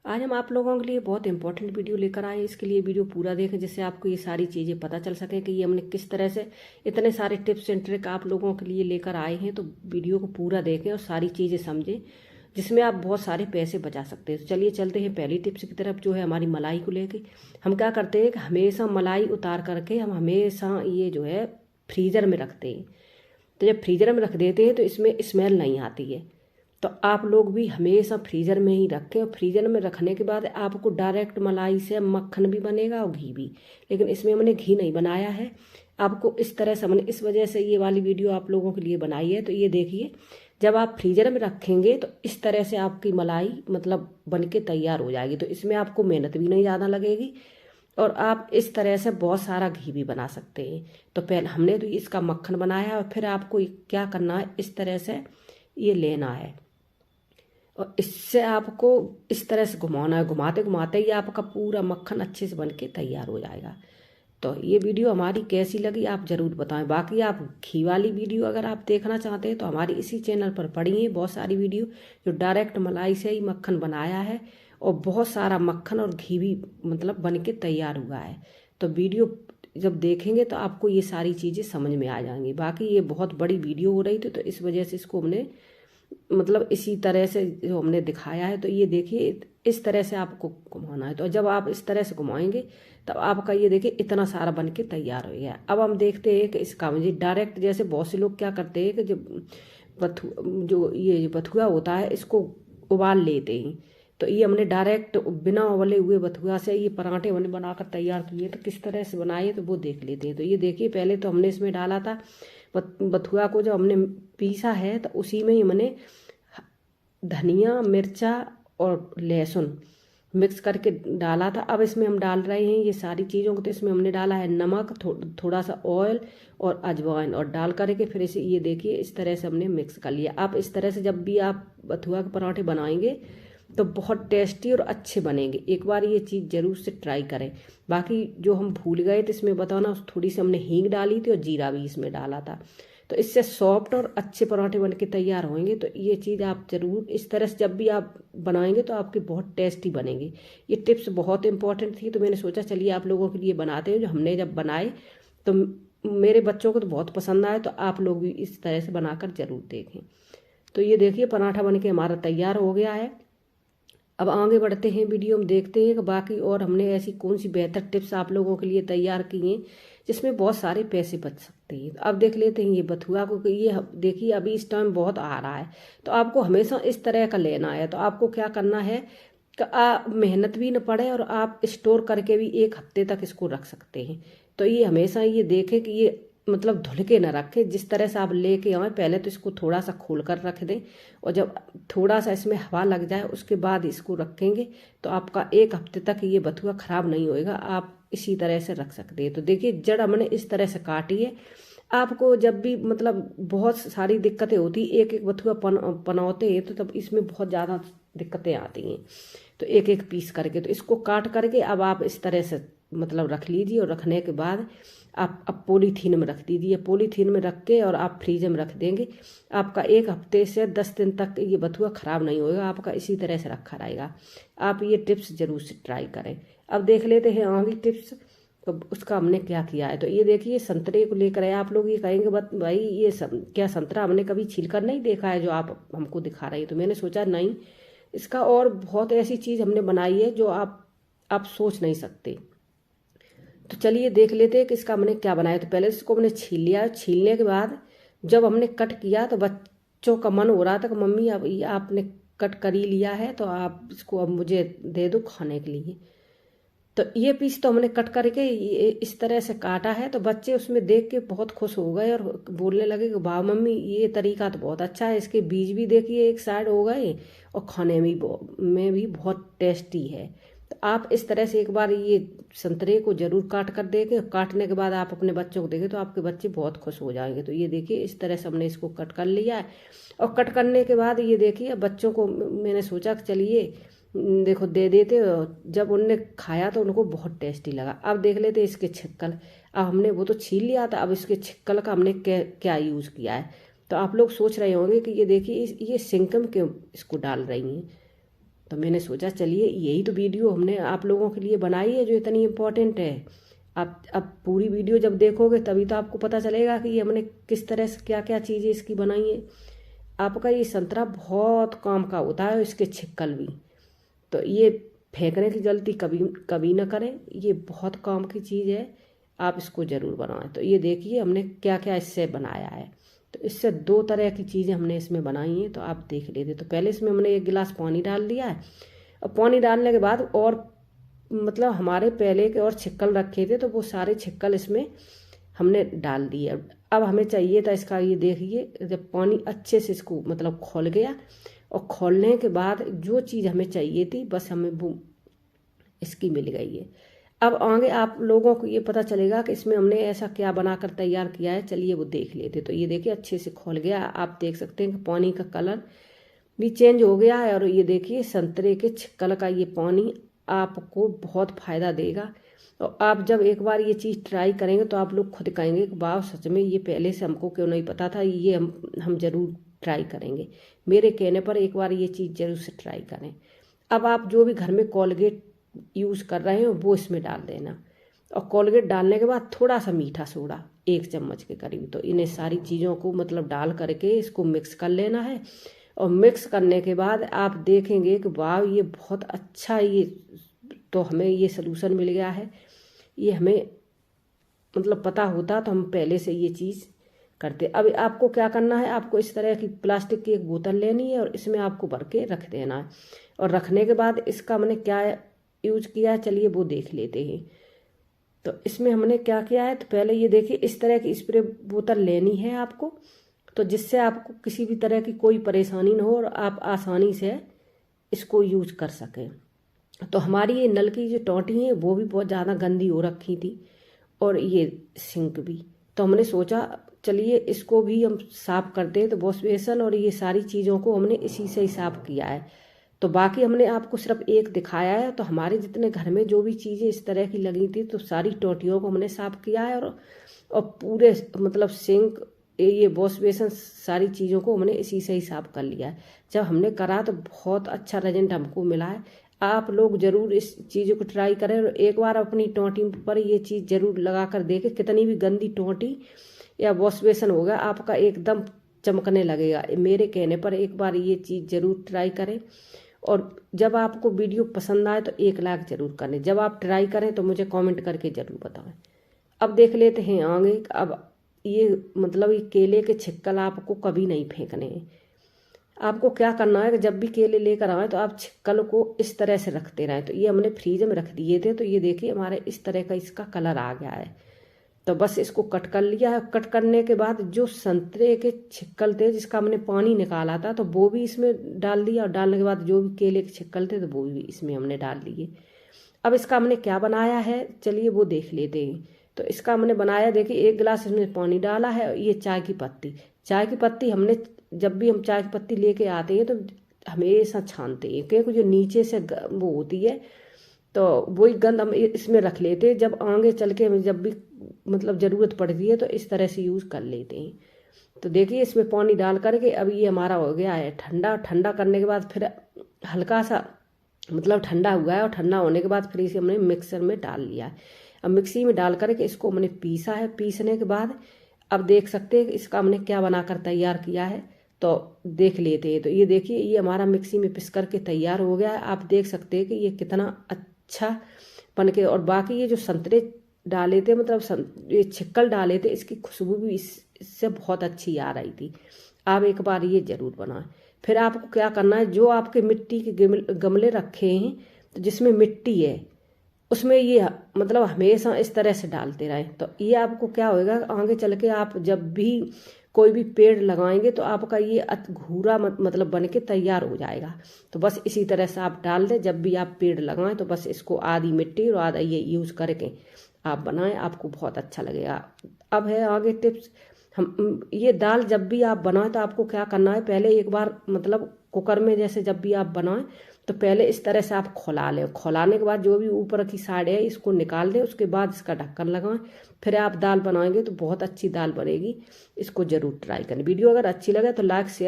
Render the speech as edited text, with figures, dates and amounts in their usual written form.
आज हम आप लोगों के लिए बहुत इंपॉर्टेंट वीडियो लेकर आए हैं। इसके लिए वीडियो पूरा देखें जिससे आपको ये सारी चीज़ें पता चल सके कि ये हमने किस तरह से इतने सारे टिप्स एंड ट्रिक आप लोगों के लिए लेकर आए हैं। तो वीडियो को पूरा देखें और सारी चीज़ें समझें जिसमें आप बहुत सारे पैसे बचा सकते हैं। तो चलिए चलते हैं पहली टिप्स की तरफ, जो है हमारी मलाई को लेके। हम क्या करते हैं कि हमेशा मलाई उतार करके हम हमेशा ये जो है फ्रीज़र में रखते हैं। तो जब फ्रीज़र में रख देते हैं तो इसमें स्मेल नहीं आती है। तो आप लोग भी हमेशा फ्रीज़र में ही रखें, और फ्रीज़र में रखने के बाद आपको डायरेक्ट मलाई से मक्खन भी बनेगा और घी भी। लेकिन इसमें हमने घी नहीं बनाया है। आपको इस तरह से हमने इस वजह से ये वाली वीडियो आप लोगों के लिए बनाई है। तो ये देखिए, जब आप फ्रीज़र में रखेंगे तो इस तरह से आपकी मलाई मतलब बन के तैयार हो जाएगी। तो इसमें आपको मेहनत भी नहीं ज़्यादा लगेगी और आप इस तरह से बहुत सारा घी भी बना सकते हैं। तो पहले हमने तो इसका मक्खन बनाया और फिर आपको क्या करना है, इस तरह से ये लेना है और इससे आपको इस तरह से घुमाना है। घुमाते घुमाते ही आपका पूरा मक्खन अच्छे से बन के तैयार हो जाएगा। तो ये वीडियो हमारी कैसी लगी आप ज़रूर बताएं। बाकी आप घी वाली वीडियो अगर आप देखना चाहते हैं तो हमारी इसी चैनल पर पड़ी है बहुत सारी वीडियो, जो डायरेक्ट मलाई से ही मक्खन बनाया है और बहुत सारा मक्खन और घी भी मतलब बन के तैयार हुआ है। तो वीडियो जब देखेंगे तो आपको ये सारी चीज़ें समझ में आ जाएंगी। बाकी ये बहुत बड़ी वीडियो हो रही थी तो इस वजह से इसको हमने मतलब इसी तरह से जो हमने दिखाया है। तो ये देखिए, इस तरह से आपको घुमाना है। तो जब आप इस तरह से घुमाएंगे तब आपका ये देखिए इतना सारा बन के तैयार हो गया। अब हम देखते हैं कि इसका मुझे डायरेक्ट, जैसे बहुत से लोग क्या करते हैं कि जो ये बथुआ होता है इसको उबाल लेते हैं। तो ये हमने डायरेक्ट बिना उबले हुए बथुआ से ये पराठे हमने बनाकर तैयार किए। तो किस तरह से बनाए तो वो देख लेते हैं। तो ये देखिए, पहले तो हमने इसमें डाला था बथुआ को, जब हमने पीसा है तो उसी में ही हमने धनिया मिर्चा और लहसुन मिक्स करके डाला था। अब इसमें हम डाल रहे हैं ये सारी चीज़ों को। तो इसमें हमने डाला है नमक, थोड़ा सा ऑयल और अजवाइन, और डाल करके फिर इसे ये देखिए इस तरह से हमने मिक्स कर लिया। आप इस तरह से जब भी आप बथुआ के पराठे बनाएंगे तो बहुत टेस्टी और अच्छे बनेंगे। एक बार ये चीज़ ज़रूर से ट्राई करें। बाकी जो हम भूल गए थे इसमें बताना, थोड़ी सी हमने हींग डाली थी और जीरा भी इसमें डाला था। तो इससे सॉफ्ट और अच्छे पराठे बन के तैयार होंगे। तो ये चीज़ आप ज़रूर इस तरह से जब भी आप बनाएंगे तो आपके बहुत टेस्टी बनेंगे। ये टिप्स बहुत इंपॉर्टेंट थी तो मैंने सोचा चलिए आप लोगों के लिए बनाते हैं। जो हमने जब बनाए तो मेरे बच्चों को तो बहुत पसंद आए। तो आप लोग भी इस तरह से बनाकर ज़रूर देखें। तो ये देखिए पराठा बन के हमारा तैयार हो गया है। अब आगे बढ़ते हैं वीडियो में, देखते हैं कि बाकी और हमने ऐसी कौन सी बेहतर टिप्स आप लोगों के लिए तैयार की हैं जिसमें बहुत सारे पैसे बच सकते हैं। तो अब देख लेते हैं ये बथुआ को कि ये देखिए अभी इस टाइम बहुत आ रहा है। तो आपको हमेशा इस तरह का लेना है। तो आपको क्या करना है कि मेहनत भी न पड़े और आप स्टोर करके भी 1 हफ्ते तक इसको रख सकते हैं। तो ये हमेशा ये देखें कि ये मतलब धुल के न रखें। जिस तरह से आप लेके आए पहले तो इसको थोड़ा सा खोल कर रख दें, और जब थोड़ा सा इसमें हवा लग जाए उसके बाद इसको रखेंगे तो आपका 1 हफ्ते तक ये बथुआ खराब नहीं होएगा। आप इसी तरह से रख सकते हैं। तो देखिए जड़ हमने इस तरह से काटी है। आपको जब भी मतलब बहुत सारी दिक्कतें होती, एक एक बथुआ बनाते हैं तो तब इसमें बहुत ज़्यादा दिक्कतें आती हैं। तो एक एक पीस करके तो इसको काट करके अब आप इस तरह से मतलब रख लीजिए, और रखने के बाद आप अब पॉलीथीन में रख दीजिए। पॉलीथीन में रख के और आप फ्रीज में रख देंगे। आपका 1 हफ्ते से 10 दिन तक ये बथुआ ख़राब नहीं होएगा, आपका इसी तरह से रखा रहेगा। आप ये टिप्स ज़रूर से ट्राई करें। अब देख लेते हैं आगे टिप्स। तो उसका हमने क्या किया है। तो ये देखिए संतरे को लेकर आए। आप लोग ये कहेंगे भाई ये क्या संतरा हमने कभी छीलकर नहीं देखा है जो आप हमको दिखा रहे हैं। तो मैंने सोचा नहीं, इसका और बहुत ऐसी चीज़ हमने बनाई है जो आप सोच नहीं सकते। तो चलिए देख लेते हैं कि इसका हमने क्या बनाया। तो पहले इसको हमने छील लिया। छीलने के बाद जब हमने कट किया तो बच्चों का मन हो रहा था कि मम्मी अब ये आपने कट कर ही लिया है तो आप इसको अब मुझे दे दो खाने के लिए। तो ये पीस तो हमने कट करके इस तरह से काटा है। तो बच्चे उसमें देख के बहुत खुश हो गए और बोलने लगे कि वाह मम्मी ये तरीका तो बहुत अच्छा है। इसके बीज भी देखिए एक साइड हो गए और खाने में भी बहुत टेस्टी है। तो आप इस तरह से एक बार ये संतरे को जरूर काट कर देखें। काटने के बाद आप अपने बच्चों को देखें तो आपके बच्चे बहुत खुश हो जाएंगे। तो ये देखिए इस तरह से हमने इसको कट कर लिया है। और कट करने के बाद ये देखिए बच्चों को मैंने सोचा कि चलिए देखो दे देते। जब उनने खाया तो उनको बहुत टेस्टी लगा। अब देख लेते इसके छिक्कल। अब हमने वो तो छील लिया था, अब इसके छिक्कल का हमने क्या यूज़ किया है। तो आप लोग सोच रहे होंगे कि ये देखिए ये सिंक में क्यों इसको डाल रही हैं। तो मैंने सोचा चलिए यही तो वीडियो हमने आप लोगों के लिए बनाई है जो इतनी इम्पोर्टेंट है। आप अब पूरी वीडियो जब देखोगे तभी तो आपको पता चलेगा कि ये हमने किस तरह से क्या क्या चीज़ें इसकी बनाई है। आपका ये संतरा बहुत काम का होता है, इसके छिक्कल भी, तो ये फेंकने की गलती कभी कभी ना करें, ये बहुत काम की चीज़ है, आप इसको ज़रूर बनाएं। तो ये देखिए हमने क्या क्या इससे बनाया है। तो इससे 2 तरह की चीज़ें हमने इसमें बनाई हैं, तो आप देख लेते। तो पहले इसमें हमने 1 गिलास पानी डाल दिया है, और पानी डालने के बाद और मतलब हमारे पहले के और छिक्कल रखे थे तो वो सारे छिक्कल इसमें हमने डाल दिए। अब हमें चाहिए था इसका, ये देखिए जब पानी अच्छे से इसको मतलब खौल गया, और खोलने के बाद जो चीज़ हमें चाहिए थी बस हमें वो इसकी मिल गई है। अब आगे आप लोगों को ये पता चलेगा कि इसमें हमने ऐसा क्या बनाकर तैयार किया है, चलिए वो देख लेते। तो ये देखिए अच्छे से खोल गया, आप देख सकते हैं कि पानी का कलर भी चेंज हो गया है। और ये देखिए संतरे के छिक्कल का ये पानी आपको बहुत फ़ायदा देगा। और आप जब एक बार ये चीज़ ट्राई करेंगे तो आप लोग खुद कहेंगे कि वाह सच में ये पहले से हमको क्यों नहीं पता था, ये हम ज़रूर ट्राई करेंगे। मेरे कहने पर एक बार ये चीज़ ज़रूर से ट्राई करें। अब आप जो भी घर में कोलगेट यूज़ कर रहे हो वो इसमें डाल देना, और कोलगेट डालने के बाद थोड़ा सा मीठा सोडा 1 चम्मच के करीब। तो इन्हें सारी चीज़ों को मतलब डाल करके इसको मिक्स कर लेना है। और मिक्स करने के बाद आप देखेंगे कि वाह ये बहुत अच्छा, ये तो हमें ये सलूशन मिल गया है। ये हमें मतलब पता होता तो हम पहले से ये चीज़ करते। अब आपको क्या करना है, आपको इस तरह की प्लास्टिक की एक बोतल लेनी है और इसमें आपको भर के रख देना है। और रखने के बाद इसका मैंने क्या यूज किया है चलिए वो देख लेते हैं। तो इसमें हमने क्या किया है, तो पहले ये देखिए इस तरह की स्प्रे बोतल लेनी है आपको, तो जिससे आपको किसी भी तरह की कोई परेशानी न हो और आप आसानी से इसको यूज कर सकें। तो हमारी ये नल की जो टोंटी है वो भी बहुत ज़्यादा गंदी हो रखी थी, और ये सिंक भी। तो हमने सोचा चलिए इसको भी हम साफ़ करते हैं। तो वॉश बेसन और ये सारी चीज़ों को हमने इसी से ही साफ़ किया है। तो बाकी हमने आपको सिर्फ एक दिखाया है। तो हमारे जितने घर में जो भी चीज़ें इस तरह की लगी थी तो सारी टोंटियों को हमने साफ़ किया है, और पूरे मतलब सिंक ये वॉश बेसन सारी चीज़ों को हमने इसी से ही साफ़ कर लिया है। जब हमने करा तो बहुत अच्छा रिजल्ट हमको मिला है। आप लोग ज़रूर इस चीज़ को ट्राई करें, और एक बार अपनी टोंटी पर ये चीज़ ज़रूर लगा कर देखें। कितनी भी गंदी टोंटी या वॉश बेसन होगा आपका एकदम चमकने लगेगा। मेरे कहने पर एक बार ये चीज़ ज़रूर ट्राई करें। और जब आपको वीडियो पसंद आए तो 1 लाइक ज़रूर करें। जब आप ट्राई करें तो मुझे कमेंट करके ज़रूर बताएं। अब देख लेते हैं आगे। अब ये मतलब ये केले के छिक्कल आपको कभी नहीं फेंकने हैं। आपको क्या करना है कि जब भी केले लेकर आए तो आप छिक्कल को इस तरह से रखते रहें। तो ये हमने फ्रीज में रख दिए थे, तो ये देखिए हमारे इस तरह का इसका कलर आ गया है। तो बस इसको कट कर लिया है। कट करने के बाद जो संतरे के छिक्कल थे जिसका हमने पानी निकाला था तो वो भी इसमें डाल दिया, और डालने के बाद जो भी केले के छिक्कल थे तो वो भी इसमें हमने डाल दिए। अब इसका हमने क्या बनाया है चलिए वो देख लेते हैं। तो इसका हमने बनाया, देखिए 1 गिलास इसमें पानी डाला है। ये चाय की पत्ती हमने जब भी हम चाय की पत्ती लेके आते हैं तो हमेशा छानते हैं, क्योंकि जो नीचे से वो होती है तो वही गंद हम इसमें रख लेते हैं। जब आगे चल के हमें जब भी मतलब ज़रूरत पड़ती है तो इस तरह से यूज़ कर लेते हैं। तो देखिए इसमें पानी डाल करके अब ये हमारा हो गया है ठंडा। ठंडा करने के बाद फिर हल्का सा मतलब ठंडा हुआ है, और ठंडा होने के बाद फिर इसे हमने मिक्सर में डाल लिया है। अब मिक्सी में डाल करके इसको हमने पीसा है। पीसने के बाद अब देख सकते हैं कि इसका हमने क्या बनाकर तैयार किया है, तो देख लेते हैं। तो ये देखिए ये हमारा मिक्सी में पिस करके तैयार हो गया है। आप देख सकते हैं कि ये कितना अच्छा बन के, और बाकी ये जो संतरे डाले थे मतलब ये छिक्कल डाले थे इसकी खुशबू भी इससे बहुत अच्छी आ रही थी। आप एक बार ये ज़रूर बनाएं। फिर आपको क्या करना है, जो आपके मिट्टी के गमले रखे हैं तो जिसमें मिट्टी है उसमें ये मतलब हमेशा इस तरह से डालते रहें। तो ये आपको क्या होएगा, आगे चल के आप जब भी कोई भी पेड़ लगाएंगे तो आपका ये घूरा मतलब बन के तैयार हो जाएगा। तो बस इसी तरह से आप डाल दें। जब भी आप पेड़ लगाएं तो बस इसको आधी मिट्टी और आधा ये यूज़ करके आप बनाएं, आपको बहुत अच्छा लगेगा। अब है आगे टिप्स। हम ये दाल जब भी आप बनाएं तो आपको क्या करना है, पहले एक बार मतलब कुकर में जैसे जब भी आप बनाएं तो पहले इस तरह से आप खौला लें। खौलाने के बाद जो भी ऊपर की साइड है इसको निकाल दें, उसके बाद इसका ढक्कन लगाएं। फिर आप दाल बनाएंगे तो बहुत अच्छी दाल बनेगी। इसको ज़रूर ट्राई करें। वीडियो अगर अच्छी लगे तो लाइक शेयर